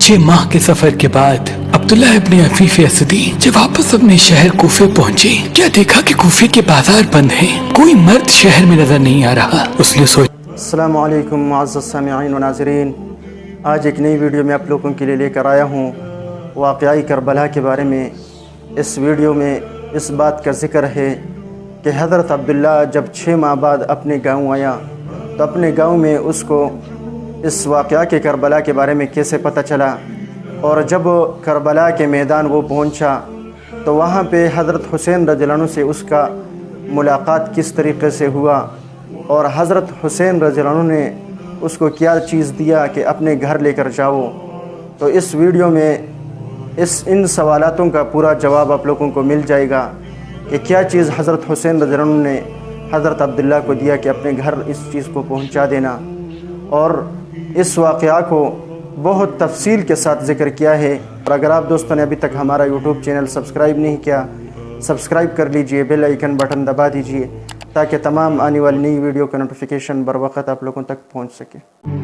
6 माह के सफर के बाद अब्दुल्ला इब्न अफीफ असदी जब वापस अपने शहर कूफे पहुंचे, क्या देखा कि कूफे के बाजार बंद हैं। कोई मर्द शहर में नजर नहीं आ रहा। उसने सोचा, अस्सलामु अलैकुम मुअज़्ज़ज़ सामिईन व नाज़रीन, आज एक नई वीडियो में आप लोगों के लिए लेकर आया हूँ वाक़या करबला के बारे में। इस वीडियो में इस बात का ज़िक्र है कि हज़रत अब्दुल्ला जब 6 माह बाद अपने गांव आया तो अपने गांव में उसको इस वाक़या के करबला के बारे में कैसे पता चला, और जब करबला के मैदान वो पहुंचा तो वहाँ पे हज़रत हुसैन रज़ियल्लाहु अन्हु से उसका मुलाकात किस तरीक़े से हुआ, और हज़रत हुसैन रज़ियल्लाहु अन्हु ने उसको क्या चीज़ दिया कि अपने घर लेकर जाओ। तो इस वीडियो में इन सवालातों का पूरा जवाब आप लोगों को मिल जाएगा कि क्या चीज़ हज़रत हुसैन रज़ियल्लाहु अन्हु ने हज़रत अब्दुल्ला को दिया कि अपने घर इस चीज़ को पहुंचा देना। और इस वाक़या को बहुत तफसील के साथ ज़िक्र किया है। और अगर आप दोस्तों ने अभी तक हमारा यूट्यूब चैनल सब्सक्राइब नहीं किया, सब्सक्राइब कर लीजिए, बेल आइकन बटन दबा दीजिए ताकि तमाम आने वाली नई वीडियो का नोटिफिकेशन बर वक़्त आप लोगों तक पहुंच सके।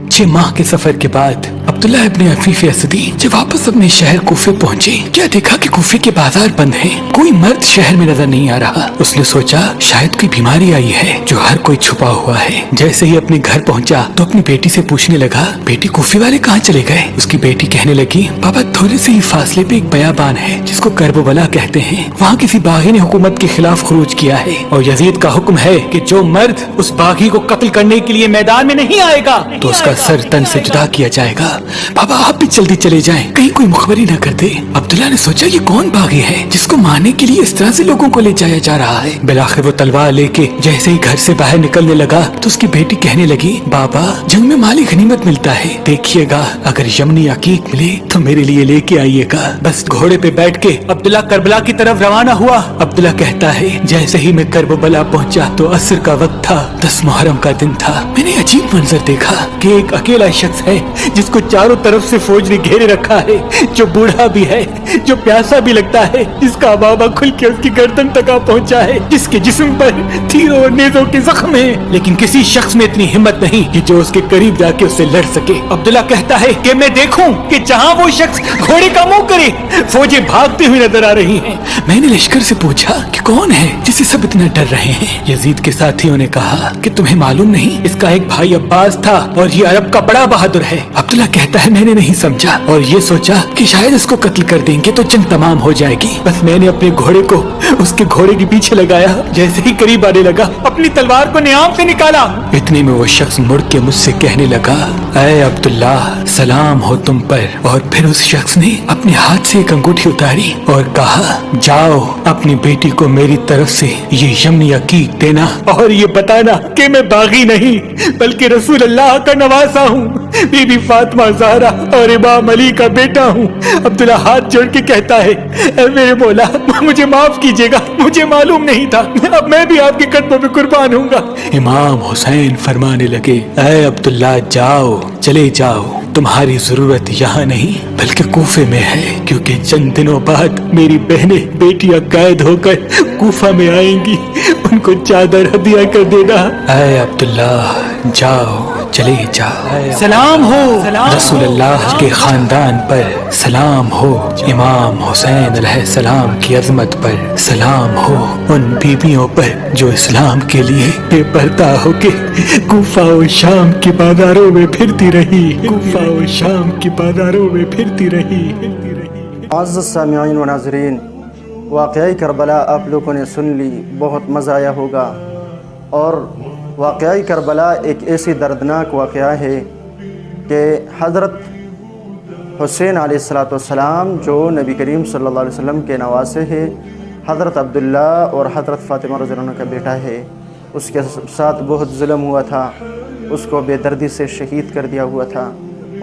6 माह के सफर के बाद अब्दुल्ला इब्न अफीफ असदी जब वापस अपने शहर कूफे पहुंचे, क्या देखा कि कूफे के बाजार बंद हैं। कोई मर्द शहर में नजर नहीं आ रहा। उसने सोचा शायद कोई बीमारी आई है जो हर कोई छुपा हुआ है। जैसे ही अपने घर पहुंचा तो अपनी बेटी से पूछने लगा, बेटी कूफे वाले कहाँ चले गए। उसकी बेटी कहने लगी, पापा थोड़े से ही फासले पे एक बयाबान है जिसको करबला कहते हैं। वहाँ किसी बागी ने हुकूमत के खिलाफ खुरूज किया है और यजीद का हुक्म है कि जो मर्द उस बागी को कत्ल करने के लिए मैदान में नहीं आएगा तो उसका सर तन से जुदा किया जाएगा। पापा आप भी जल्दी चले जाएं, कहीं कोई मुखबरी न कर दे। अब्दुल्ला ने सोचा ये कौन बागी है जिसको मारने के लिए इस तरह से लोगों को ले जाया जा रहा है। बिलाखिर वो तलवार लेके जैसे ही घर से बाहर निकलने लगा तो उसकी बेटी कहने लगी, बाबा जंग में माली गनीमत मिलता है, देखिएगा अगर यमनी अकीक मिले तो मेरे लिए लेके आइएगा। बस घोड़े पे बैठ के अब्दुल्ला करबला की तरफ रवाना हुआ। अब्दुल्ला कहता है, जैसे ही मैं करबला पहुंचा तो असर का वक्त था, 10 मुहर्रम का दिन था। मैंने अजीब मंजर देखा कि एक अकेला शख्स है जिसको चारों तरफ से फौज ने घेरे रखा है, जो बूढ़ा भी है, जो प्यासा भी लगता है, जिसका बाबा खुल के उसकी गर्दन तक आ पहुंचा है, जिसके जिस्म पर तीरों और नेज़ों के जख्म हैं, लेकिन किसी शख्स में इतनी हिम्मत नहीं कि जो उसके करीब जाके उससे लड़ सके। अब्दुल्ला कहता है कि मैं देखूं कि जहां वो शख्स घोड़े का मुंह करे फौजें भागती हुई नजर आ रही हैं। मैंने लश्कर से पूछा कि कौन है जिसे सब इतना डर रहे हैं। यजीद के साथियों ने कहा कि तुम्हें मालूम नहीं, इसका एक भाई अब्बास था और ये अरब का बड़ा बहादुर है। अब्दुल्ला कहता है मैंने नहीं समझा और ये सोचा कि शायद इसको कत्ल कर देंगे तो जंग तमाम हो जाएगी। बस मैंने अपने घोड़े को उसके घोड़े के पीछे लगाया, जैसे ही करीब आने लगा अपनी तलवार को नियाम से निकाला। इतने में वो शख्स मुड़ के मुझसे कहने लगा, ऐ अब्दुल्ला सलाम हो तुम पर। और फिर उस शख्स ने अपने हाथ से एक अंगूठी उतारी और कहा, जाओ अपनी बेटी को मेरी तरफ से ये यमनी अकीक देना और ये बताना कि मैं बागी नहीं बल्कि रसूल अल्लाह का नवासा हूँ, बीबी फातिमा ज़हरा और इमाम अली का बेटा हूँ। अब्दुल्ला हाथ जोड़ के कहता है, ऐ मेरे मौला मुझे माफ कीजिएगा, मुझे मालूम नहीं था, अब मैं भी आपके कदमों में कुर्बान हूँगा। इमाम हुसैन फरमाने लगे, ऐ अब्दुल्ला जाओ, चले जाओ, तुम्हारी जरूरत यहाँ नहीं बल्कि कूफे में है, क्योंकि चंद दिनों बाद मेरी बहनें बेटियां कैद होकर कूफा में आएंगी, उनको चादर हदिया कर देना। ऐ अब्दुल्ला जाओ, चले जाओ। सलाम हो रसूल अल्लाह के खानदान पर, सलाम हो इमाम हुसैन अलैहिस्सलाम की अजमत पर, सलाम हो उन बीबियों पर जो इस्लाम के लिए बेपर्दा होके कूफा और शाम के बाजारों में फिरती रही, कूफा और शाम के बाजारों में फिरती रही। मुअज़्ज़ज़ सामिईन व नाज़रीन, वाक़या करबला आप लोगों ने सुन ली, बहुत मज़ा आया होगा। और वाक़या करबला एक ऐसी दर्दनाक वाक़या है कि हज़रत हुसैन अलैहिस्सलाम जो नबी करीम सल्लल्लाहु अलैहि वसल्लम के नवासे हैं, हज़रत अब्दुल्ला और हज़रत फ़ातिमा रज़ियल्लाहु अन्हा का बेटा है, उसके साथ बहुत जुल्म हुआ था, उसको बेदर्दी से शहीद कर दिया हुआ था।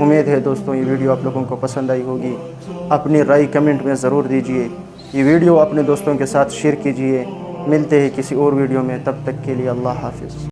उम्मीद है दोस्तों ये वीडियो आप लोगों को पसंद आई होगी। अपनी राय कमेंट में ज़रूर दीजिए, ये वीडियो अपने दोस्तों के साथ शेयर कीजिए। मिलते हैं किसी और वीडियो में, तब तक के लिए अल्लाह हाफ़िज़।